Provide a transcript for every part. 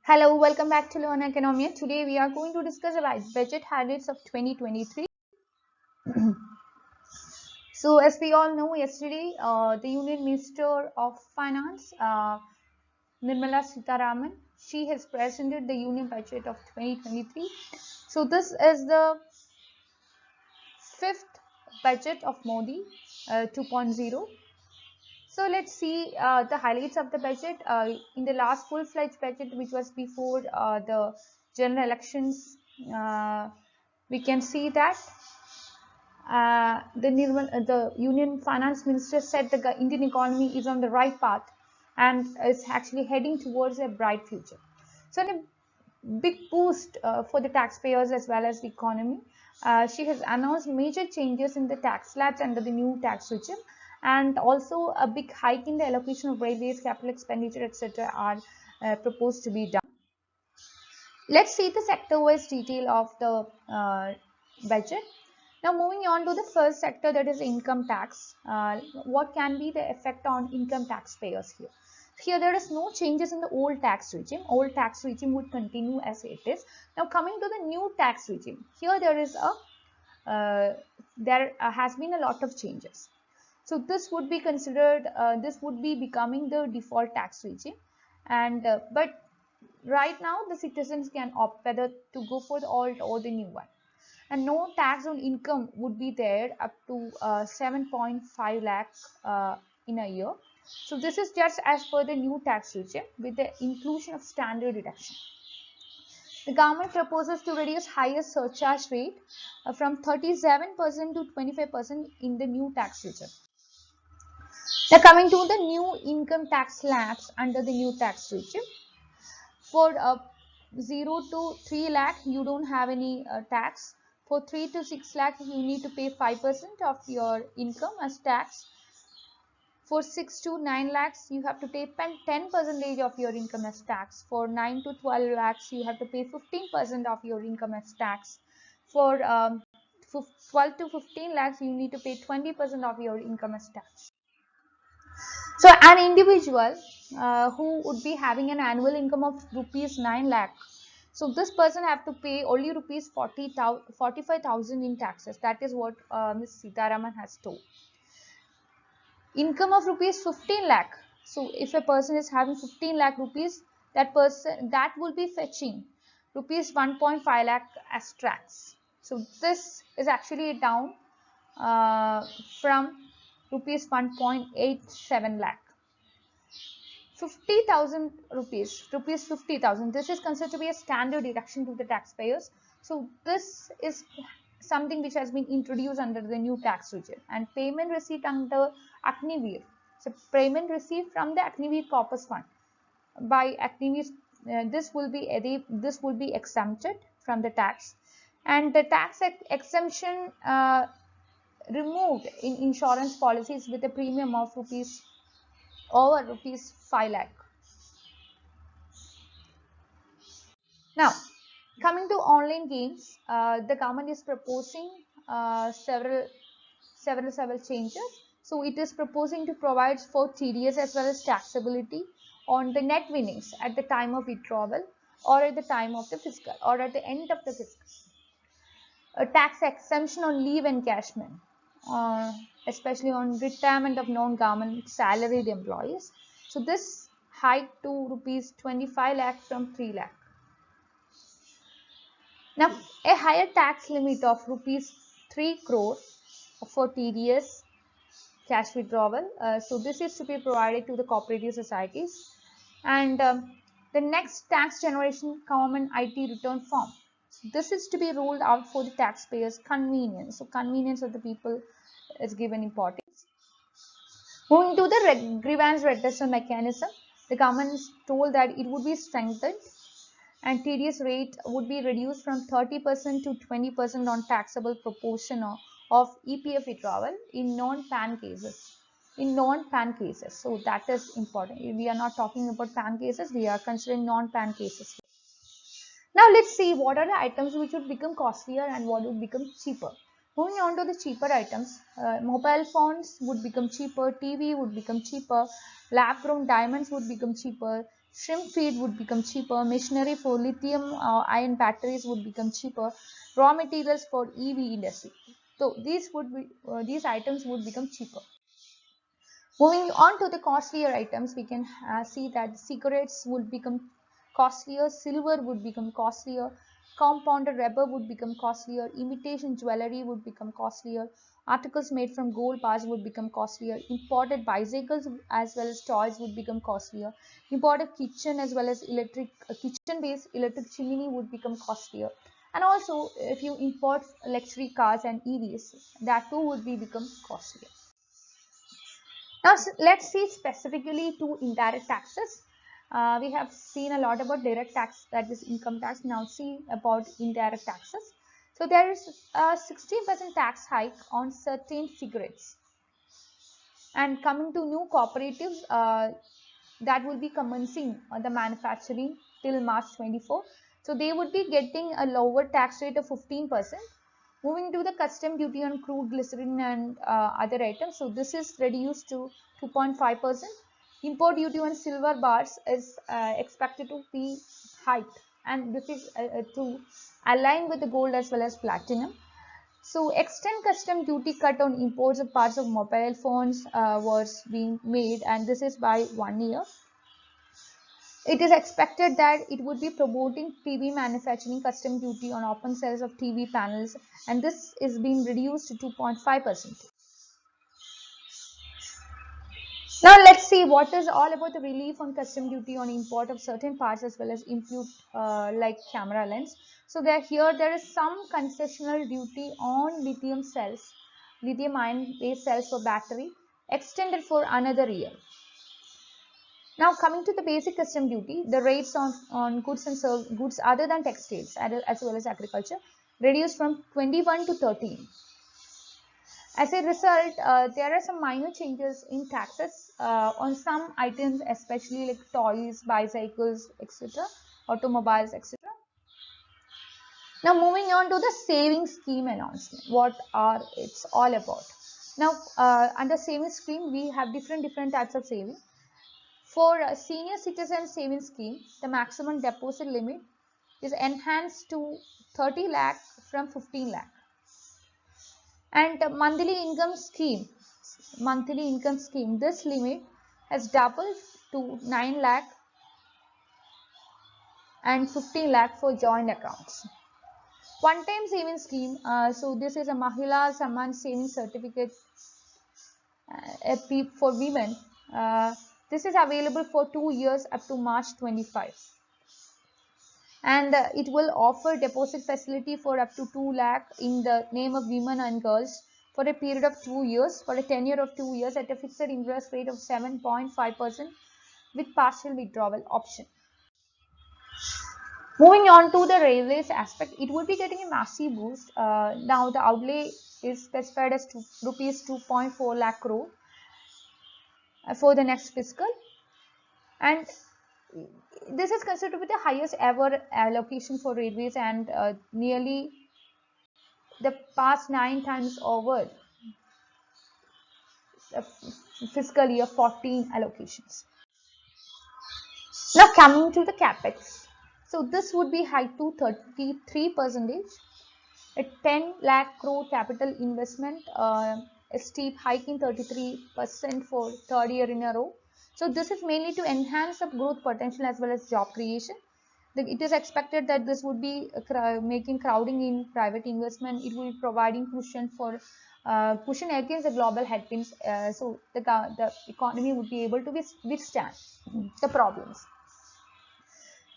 Hello, welcome back to Learn Economy. Today we are going to discuss about budget highlights of 2023. So, as we all know, yesterday the Union Minister of Finance, Nirmala Sitharaman, she has presented the Union Budget of 2023. So, this is the fifth budget of Modi 2.0. So let's see the highlights of the budget. In the last full-fledged budget, which was before the general elections, we can see that the Union Finance Minister said the Indian economy is on the right path and is actually heading towards a bright future. So a big boost for the taxpayers as well as the economy. She has announced major changes in the tax slabs under the new tax regime, and also a big hike in the allocation of railways, capital expenditure, etc. are proposed to be done. Let's see the sector-wise detail of the budget. Now moving on to the first sector, that is income tax. What can be the effect on income taxpayers here? Here there is no changes in the old tax regime. Old tax regime would continue as it is. Now coming to the new tax regime, here there is has been a lot of changes. So this would be considered, this would be becoming the default tax regime, and but right now the citizens can opt whether to go for the old or the new one. And no tax on income would be there up to 7.5 lakh in a year. So this is just as per the new tax regime with the inclusion of standard deduction. The government proposes to reduce highest surcharge rate from 37% to 25% in the new tax regime. Now coming to the new income tax slabs under the new tax regime. For 0 to 3 lakh, you don't have any tax. For 3 to 6 lakh, you need to pay 5% of your income as tax. For 6 to 9 lakhs, you have to pay 10% of your income as tax. For 9 to 12 lakhs, you have to pay 15% of your income as tax. For 12 to 15 lakhs, you need to pay 20% of your income as tax. So an individual who would be having an annual income of rupees 9 lakh, so this person have to pay only rupees 45,000 in taxes. That is what Ms. Sitharaman has told. Income of rupees 15 lakh. So if a person is having 15 lakh rupees, that will be fetching rupees 1.5 lakh as tax. So this is actually down from rupees 1.87 lakh. 50,000 rupees 50,000. This is considered to be a standard deduction to the taxpayers. So this is something which has been introduced under the new tax regime. And payment received under Agniveer. So payment received from the Agniveer Corpus Fund by Agniveer, this will be exempted from the tax. And the tax exemption removed in insurance policies with a premium of over rupees 5 lakh. Now, coming to online games, the government is proposing several changes. So it is proposing to provide for TDS as well as taxability on the net winnings at the time of withdrawal or at the time of the fiscal or at the end of the fiscal. A tax exemption on leave encashment, especially on retirement of non-government salaried employees. So this hike to rupees 25 lakh from 3 lakh. Now, a higher tax limit of rupees 3 crore for TDS cash withdrawal. So this is to be provided to the cooperative societies. And the next tax generation common IT return form. This is to be rolled out for the taxpayers' convenience. So convenience of the people is given importance. Moving to the grievance redressal mechanism, the government is told that it would be strengthened and TDS rate would be reduced from 30% to 20% on taxable proportion of EPF withdrawal in non-PAN cases. So that is important. We are not talking about PAN cases, we are considering non-PAN cases. Now let's see what are the items which would become costlier and what would become cheaper. Moving on to the cheaper items, mobile phones would become cheaper, TV would become cheaper, lab-grown diamonds would become cheaper, shrimp feed would become cheaper, machinery for lithium ion batteries would become cheaper, raw materials for EV industry. So these items would become cheaper. Moving on to the costlier items, we can see that cigarettes would become costlier, silver would become costlier, compounded rubber would become costlier, imitation jewelry would become costlier, articles made from gold bars would become costlier, imported bicycles as well as toys would become costlier, imported kitchen as well as kitchen based electric chimney would become costlier. And also if you import luxury cars and EVs, that too would become costlier. Now let's see specifically to indirect taxes. We have seen a lot about direct tax, that is income tax. Now see about indirect taxes. So there is a 16% tax hike on certain cigarettes. And coming to new cooperatives, that will be commencing the manufacturing till March 24. So they would be getting a lower tax rate of 15%. Moving to the custom duty on crude glycerin and other items, so this is reduced to 2.5%. Import duty on silver bars is expected to be hiked, and this is to align with the gold as well as platinum. So extend custom duty cut on imports of parts of mobile phones was being made, and this is by 1 year. It is expected that it would be promoting TV manufacturing custom duty on open sales of TV panels, and this is being reduced to 2.5%. Now let's see what is all about the relief on custom duty on import of certain parts as well as input like camera lens. So there is some concessional duty on lithium cells, lithium ion based cells for battery, extended for another year. Now coming to the basic custom duty, the rates on goods and goods other than textiles as well as agriculture reduced from 21 to 13. As a result, there are some minor changes in taxes on some items, especially like toys, bicycles, etc., automobiles, etc. Now moving on to the savings scheme announcement, what are it's all about. Now under savings scheme, we have different types of saving. For a senior citizen savings scheme, the maximum deposit limit is enhanced to 30 lakh from 15 lakh. And monthly income scheme, this limit has doubled to 9 lakh and 15 lakh for joint accounts. One-time savings scheme, so this is a Nirmala Sitharaman savings certificate for women. This is available for 2 years up to March 25. And it will offer deposit facility for up to 2 lakh in the name of women and girls for a period of 2 years, for a tenure of 2 years at a fixed interest rate of 7.5% with partial withdrawal option. Moving on to the railways aspect, it will be getting a massive boost. Now the outlay is specified as rupees 2.4 lakh crore for the next fiscal, and this is considered to be the highest ever allocation for railways, and nearly the past 9 times over fiscal year 14 allocations. Now coming to the capex, so this would be high to 33%, a 10 lakh crore capital investment, a steep hike in 33% for third year in a row. So this is mainly to enhance the growth potential as well as job creation. It is expected that this would be making crowding in private investment. It will be providing cushion against the global headwinds, so the economy would be able to withstand the problems.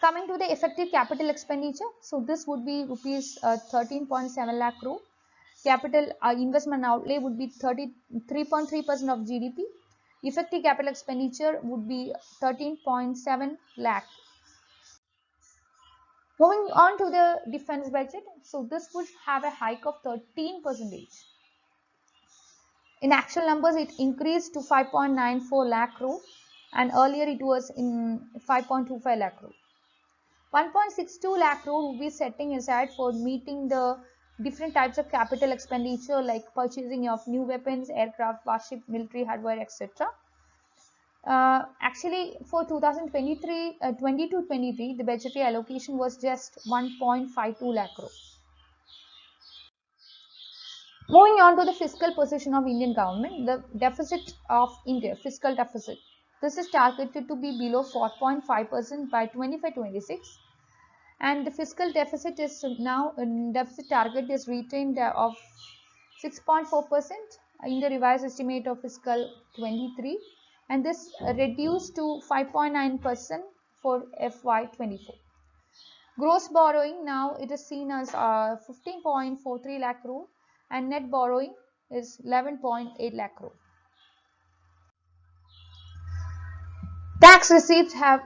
Coming to the effective capital expenditure, so this would be rupees 13.7 lakh crore. Capital investment outlay would be 33.3% of GDP. Effective capital expenditure would be 13.7 lakh. Moving on to the defense budget, so this would have a hike of 13%. In actual numbers, it increased to 5.94 lakh crore, and earlier it was in 5.25 lakh crore. 1.62 lakh crore will be setting aside for meeting the different types of capital expenditure like purchasing of new weapons, aircraft, warship, military hardware, etc. Actually, for 2023, 22-23, the budgetary allocation was just 1.52 lakh crore. Moving on to the fiscal position of Indian government, the deficit of India, fiscal deficit. This is targeted to be below 4.5% by 25-26, and the fiscal deficit is now deficit target is retained of 6.4% in the revised estimate of fiscal 23, and this reduced to 5.9% for FY24. Gross borrowing now it is seen as 15.43 lakh crore, and net borrowing is 11.8 lakh crore. Tax receipts have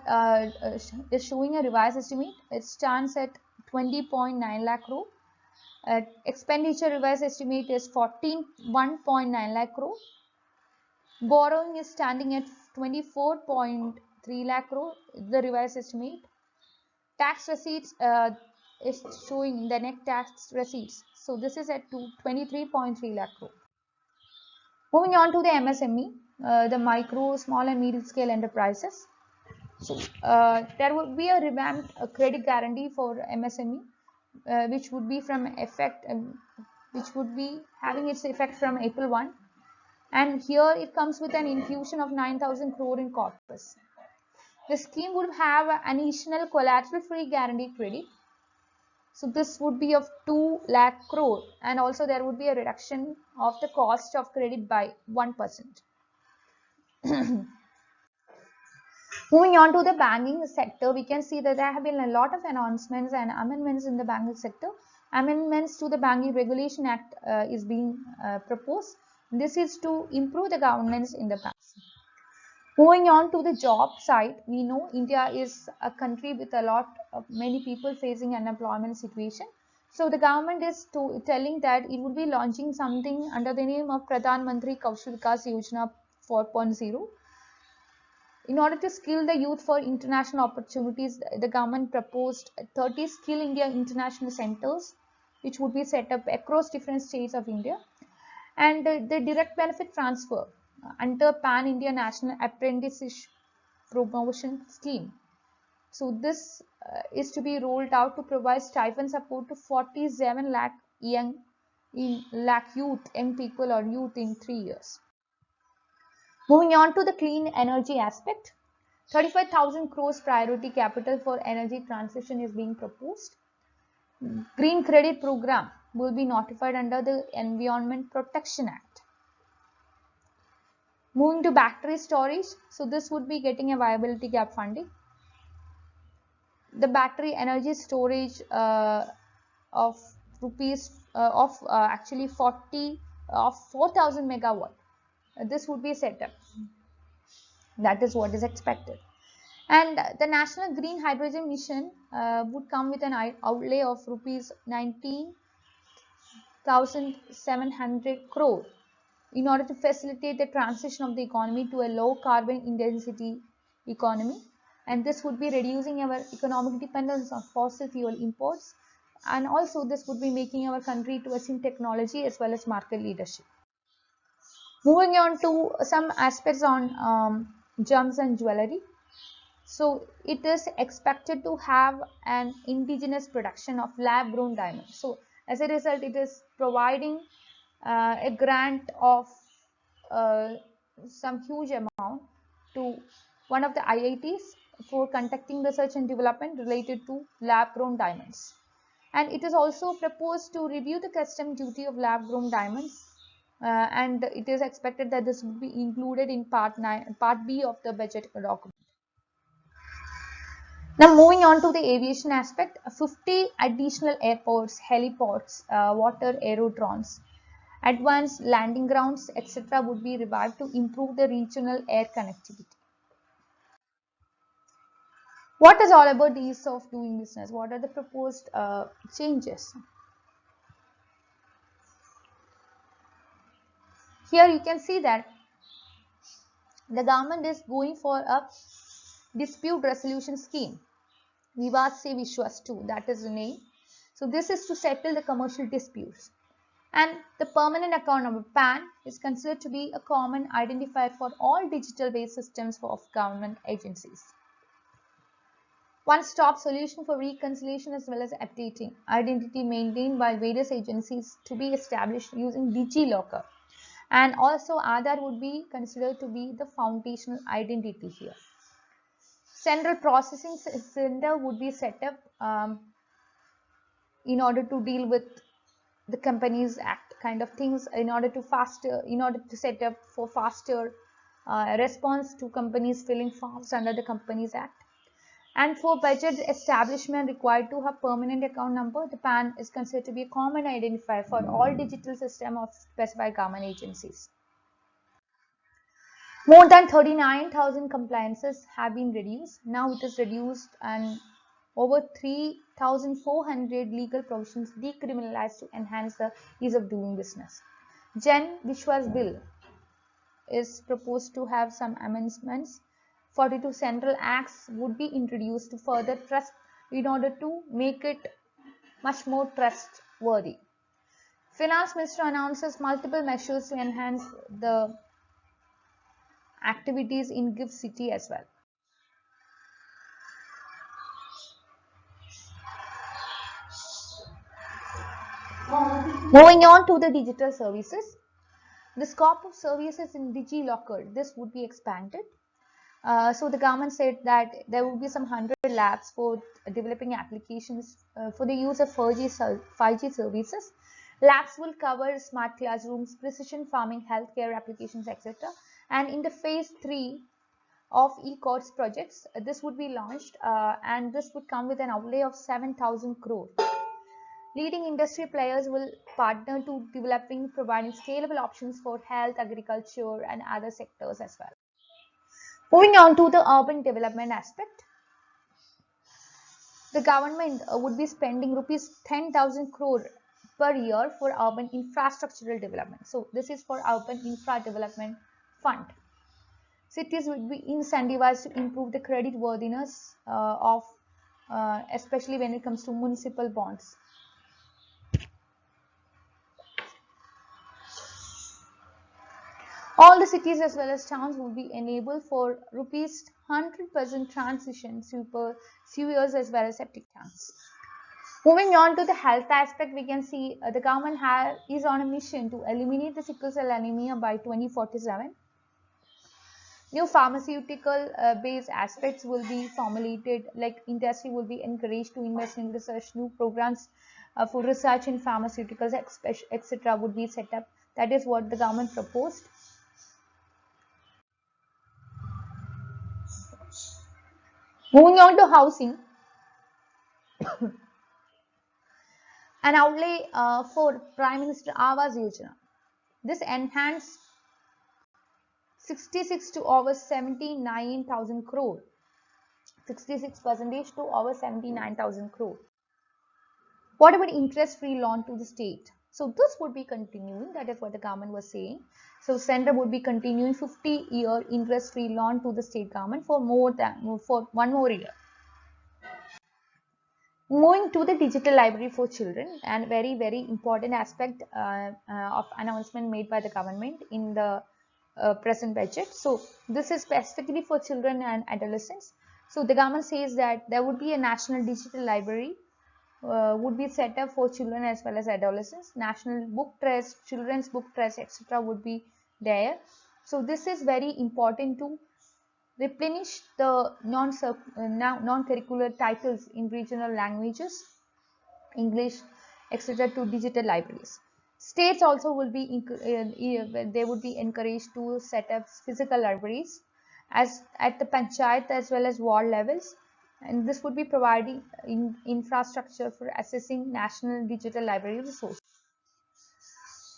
is showing a revised estimate. It stands at 20.9 lakh crore. Expenditure revised estimate is 1.9 lakh crore. Borrowing is standing at 24.3 lakh crore, the revised estimate. Tax receipts is showing the net tax receipts. So this is at 23.3 lakh crore. Moving on to the MSME, the micro, small and medium scale enterprises. So there would be a revamped credit guarantee for MSME, which would be which would be having its effect from April 1. And here it comes with an infusion of 9,000 crore in corpus. The scheme would have an additional collateral-free guarantee credit. So this would be of 2 lakh crore, and also there would be a reduction of the cost of credit by 1%. Moving on to the banking sector, we can see that there have been a lot of announcements and amendments in the banking sector. Amendments to the Banking Regulation Act is being proposed. This is to improve the governance in the banks. Moving on to the job side, we know India is a country with a lot of many people facing unemployment situation. So the government is telling that it will be launching something under the name of Pradhan Mantri Kaushal Vikas Yojana 4.0. In order to skill the youth for international opportunities, the government proposed 30 Skill India International Centers, which would be set up across different states of India, and the direct benefit transfer under Pan India National Apprenticeship Promotion Scheme. So this is to be rolled out to provide stipend support to 47 lakh young people or youth in 3 years. Moving on to the clean energy aspect, 35,000 crores priority capital for energy transition is being proposed. Green credit program will be notified under the Environment Protection Act. Moving to battery storage, so this would be getting a viability gap funding. The battery energy storage of actually 4,000 megawatt. This would be set up. That is what is expected. And the National Green Hydrogen Mission would come with an outlay of rupees 19,700 crore in order to facilitate the transition of the economy to a low carbon intensity economy. And this would be reducing our economic dependence on fossil fuel imports. And also this would be making our country to assume technology as well as market leadership. Moving on to some aspects on gems and jewelry. So it is expected to have an indigenous production of lab grown diamonds. So as a result, it is providing a grant of some huge amount to one of the IITs for conducting research and development related to lab grown diamonds. And it is also proposed to review the custom duty of lab grown diamonds. And it is expected that this will be included in part B of the budget document. Now moving on to the aviation aspect, 50 additional airports, heliports, water aerodromes, advanced landing grounds, etc. would be revived to improve the regional air connectivity. What is all about the ease of doing business? What are the proposed changes? Here you can see that the government is going for a dispute resolution scheme. Vivad Se Vishwas 2, that is the name. So this is to settle the commercial disputes. And the permanent account number PAN is considered to be a common identifier for all digital based systems of government agencies. One-stop solution for reconciliation as well as updating identity maintained by various agencies to be established using DigiLocker. And also Aadhaar would be considered to be the foundational identity here. Central processing center would be set up in order to deal with the Companies Act kind of things, in order to set up for faster response to companies filling forms under the Companies Act. And for budget establishment required to have permanent account number, the PAN is considered to be a common identifier for all digital system of specified government agencies. More than 39,000 compliances have been reduced. Now it is reduced, and over 3,400 legal provisions decriminalized to enhance the ease of doing business. Jan Vishwas Bill is proposed to have some amendments. 42 central acts would be introduced to further trust in order to make it much more trustworthy. Finance Minister announces multiple measures to enhance the activities in GIFT City as well. Moving on to the digital services, the scope of services in DigiLocker, this would be expanded. So the government said that there will be some 100 labs for developing applications for the use of 5G services. Labs will cover smart classrooms, precision farming, healthcare applications, etc. And in the phase 3 of e-courts projects, this would be launched and this would come with an outlay of 7,000 crore. Leading industry players will partner to providing scalable options for health, agriculture, and other sectors as well. Moving on to the urban development aspect, the government would be spending rupees 10,000 crore per year for urban infrastructural development. So this is for urban infra development fund. Cities would be incentivized to improve the credit worthiness of especially when it comes to municipal bonds. All the cities as well as towns will be enabled for rupees 100% transition super sewers as well as septic tanks. Moving on to the health aspect, we can see the government is on a mission to eliminate the sickle cell anemia by 2047. New pharmaceutical based aspects will be formulated, like industry will be encouraged to invest in research. New programs for research in pharmaceuticals, etc. would be set up. That is what the government proposed. Moving on to housing, an outlay for Prime Minister Awas Yojana. This enhanced 66 to over 79,000 crore. 66% to over 79,000 crore. What about interest-free loan to the state? So this would be continuing. That is what the government was saying. So center would be continuing 50-year interest-free loan to the state government for one more year. Moving to the digital library for children, and very important aspect of announcement made by the government in the present budget. So this is specifically for children and adolescents. So the government says that there would be a national digital library would be set up for children as well as adolescents. National book trust, children's book trust, etc. would be there. So this is very important to replenish the non-curricular titles in regional languages, English, etc. to digital libraries. States also will be they would be encouraged to set up physical libraries as at the panchayat as well as ward levels, and this would be providing infrastructure for assessing national digital library resources.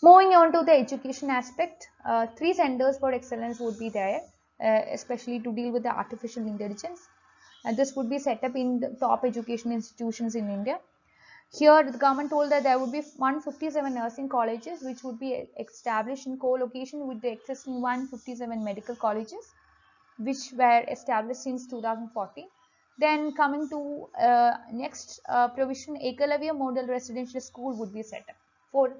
Moving on to the education aspect, 3 centers for excellence would be there, especially to deal with the artificial intelligence, and this would be set up in the top education institutions in India. Here the government told that there would be 157 nursing colleges which would be established in co-location with the existing 157 medical colleges which were established since 2014. Then coming to next provision, Ekalavya Model Residential School would be set up for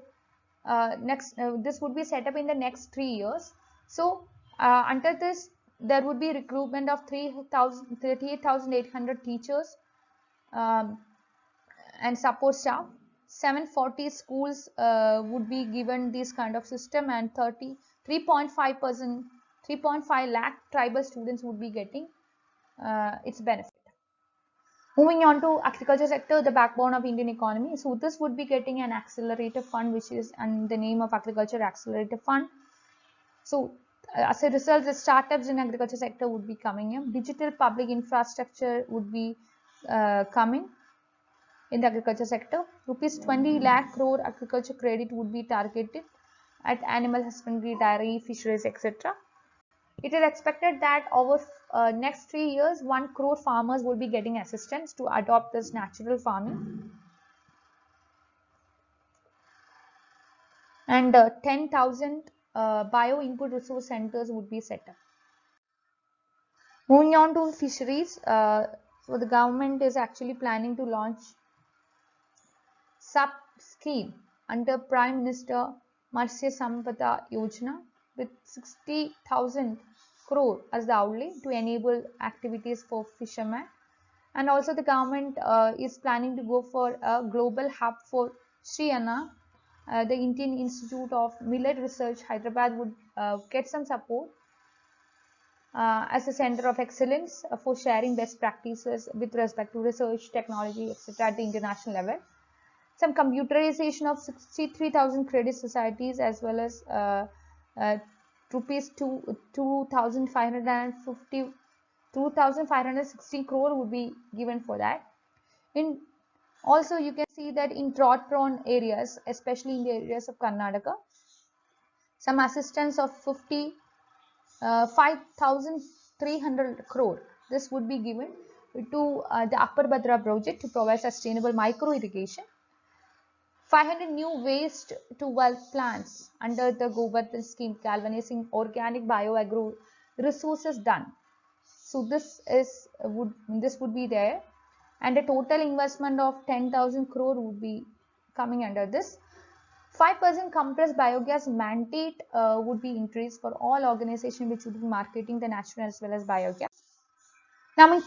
this would be set up in the next 3 years. So under this, there would be recruitment of 38,800 teachers and support staff. 740 schools would be given this kind of system, and 3.5 lakh tribal students would be getting its benefit. Moving on to agriculture sector, the backbone of Indian economy. So this would be getting an accelerator fund, which is the name of agriculture accelerator fund. So as a result, the startups in agriculture sector would be coming in. Digital public infrastructure would be coming in the agriculture sector. Rupees 20 lakh crore agriculture credit would be targeted at animal husbandry, dairy, fisheries, etc. It is expected that over next 3 years, 1 crore farmers will be getting assistance to adopt this natural farming, and 10,000 bio input resource centers would be set up. Moving on to fisheries, so the government is actually planning to launch sub scheme under Prime Minister Matsya Sampada Yojana with 60,000 crore as the outlay to enable activities for fishermen. And also the government is planning to go for a global hub for Sri Anna. The Indian Institute of Millet Research, Hyderabad, would get some support as a center of excellence for sharing best practices with respect to research, technology, etc. at the international level. Some computerization of 63,000 credit societies, as well as rupees 2,560 crore would be given for that. Also, you can see that in drought prone areas, especially in the areas of Karnataka, some assistance of 5,300 crore, this would be given to the Upper Bhadra project to provide sustainable micro irrigation. 500 new waste to wealth plants under the Govardhan scheme, galvanizing organic bioagro resources done. So this would be there, and a total investment of 10,000 crore would be coming under this. 5% compressed biogas mandate would be increased for all organizations which would be marketing the natural as well as biogas. Now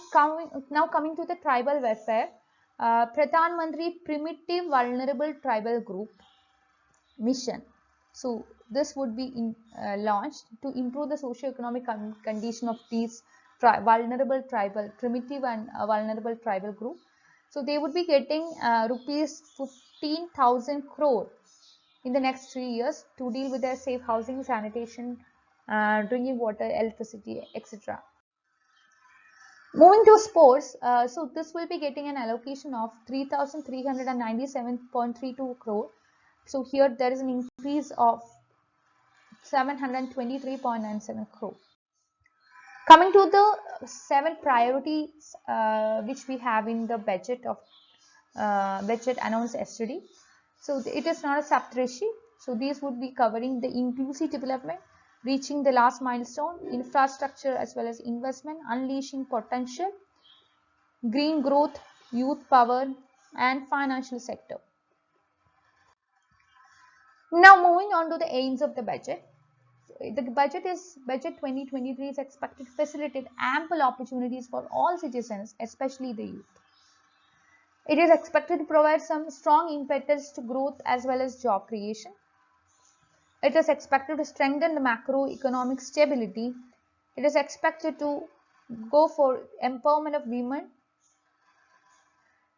coming to the tribal welfare, Pradhan Mantri Primitive Vulnerable Tribal Group Mission. So this would be launched to improve the socio-economic condition of these vulnerable tribal, primitive and vulnerable tribal group. So they would be getting rupees 15,000 crore in the next 3 years to deal with their safe housing, sanitation, drinking water, electricity, etc. Moving to sports, so this will be getting an allocation of 3,397.32 crore. So here there is an increase of 723.97 crore. Coming to the 7 priorities which we have in the budget announced yesterday. So it is not a subtrashi. So these would be covering the inclusive development, reaching the last milestone, infrastructure as well as investment, unleashing potential, green growth, youth power, and financial sector. Now moving on to the aims of the budget. The budget 2023 is expected to facilitate ample opportunities for all citizens, especially the youth. It is expected to provide some strong impetus to growth as well as job creation. It is expected to strengthen the macroeconomic stability. It is expected to go for empowerment of women.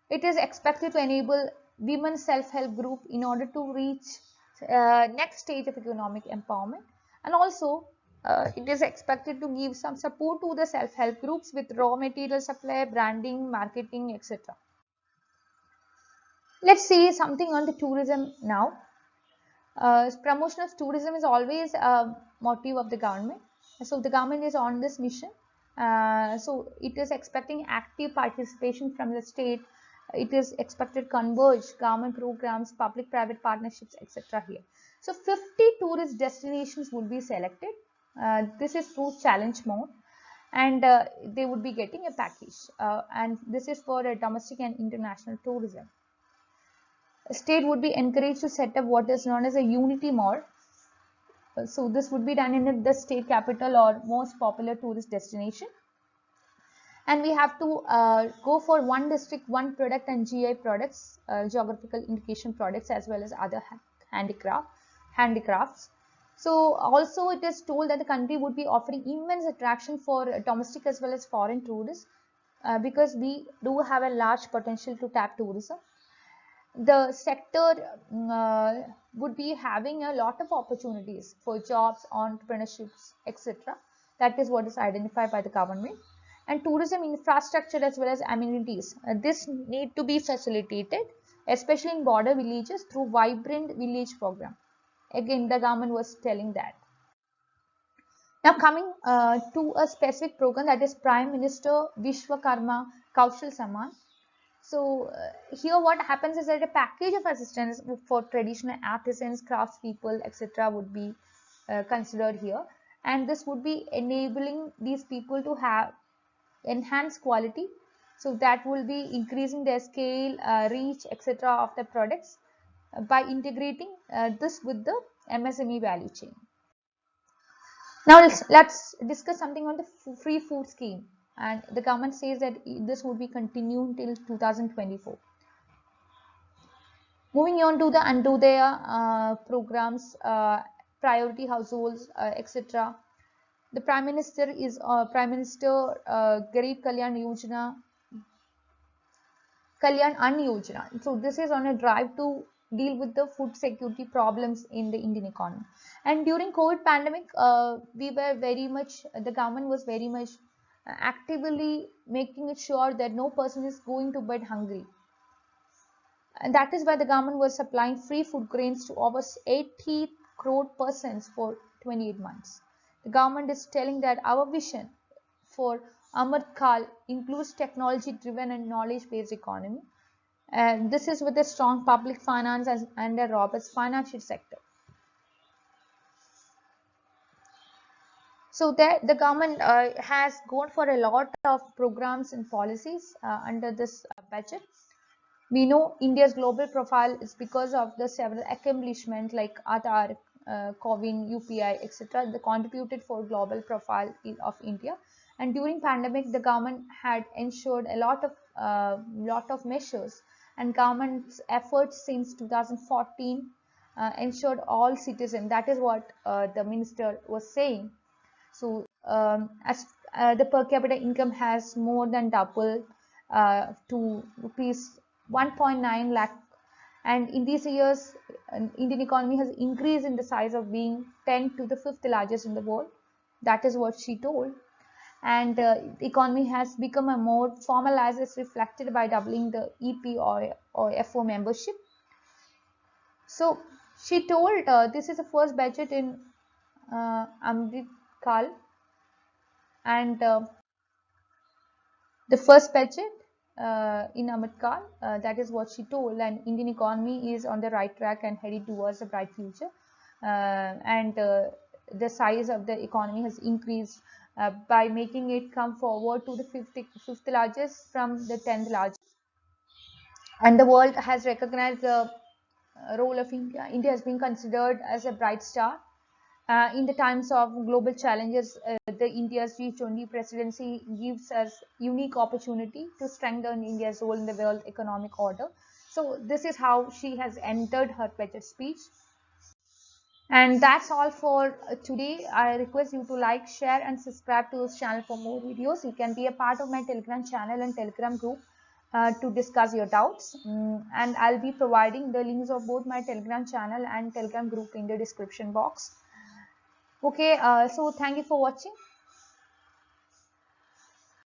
It is expected to enable women self-help group in order to reach next stage of economic empowerment. And also it is expected to give some support to the self-help groups with raw material supply, branding, marketing, etc. Let's see something on the tourism now. Promotion of tourism is always a motive of the government. So the government is on this mission. So it is expecting active participation from the state. It is expected converge government programs, public-private partnerships, etc. here. So 50 tourist destinations would be selected. This is through challenge mode, and they would be getting a package. And this is for domestic and international tourism. State would be encouraged to set up what is known as a unity mall. So this would be done in the state capital or most popular tourist destination. And we have to go for one district, one product and GI products, geographical indication products, as well as other handicrafts. So also it is told that the country would be offering immense attraction for domestic as well as foreign tourists, because we do have a large potential to tap tourism. The sector would be having a lot of opportunities for jobs, entrepreneurships, etc. That is what is identified by the government. And tourism infrastructure as well as amenities, this need to be facilitated, especially in border villages, through vibrant village program. Again, the government was telling that. Now coming to a specific program, that is Prime Minister Vishwakarma Kaushal Samman. So here what happens is that a package of assistance for traditional artisans, craftspeople, etc. would be considered here, and this would be enabling these people to have enhanced quality. So that will be increasing their scale, reach, etc. of the products by integrating this with the MSME value chain. Now let's discuss something on the free food scheme, and the government says that this would be continued till 2024. Moving on to the Antyodaya programs, priority households, etc. The Prime Minister is Prime Minister Garib Kalyan Yojana, Kalyan Ann Yojana. So this is on a drive to deal with the food security problems in the Indian economy. And during COVID pandemic, we were very much, the government was very much actively making it sure that no person is going to bed hungry. And that is why the government was supplying free food grains to over 80 crore persons for 28 months. The government is telling that our vision for Amrit Kal includes technology-driven and knowledge-based economy. And this is with a strong public finance and a robust financial sector. So that the government has gone for a lot of programs and policies under this budget. We know India's global profile is because of the several accomplishments like Aadhaar, COWIN, UPI, etc. They contributed for global profile of India. And during pandemic, the government had ensured a lot of measures, and government's efforts since 2014 ensured all citizens. That is what the minister was saying. So as the per capita income has more than doubled to rupees 1.9 lakh, and in these years Indian economy has increased in the size of being 10 to the 5th largest in the world. That is what she told. And the economy has become a more formalized, as reflected by doubling the EP or FO membership. So she told this is the first budget in Amrit Kal, and the first budget in Amrit Kal, that is what she told, and Indian economy is on the right track and headed towards a bright future. And the size of the economy has increased by making it come forward to the fifth largest from the 10th largest. And the world has recognized the role of India. India has been considered as a bright star. In the times of global challenges, the India's G20 presidency gives us unique opportunity to strengthen India's role in the world economic order. So this is how she has entered her budget speech. And that's all for today. I request you to like, share and subscribe to this channel for more videos. You can be a part of my Telegram channel and Telegram group to discuss your doubts. And I'll be providing the links of both my Telegram channel and Telegram group in the description box. Okay, so thank you for watching.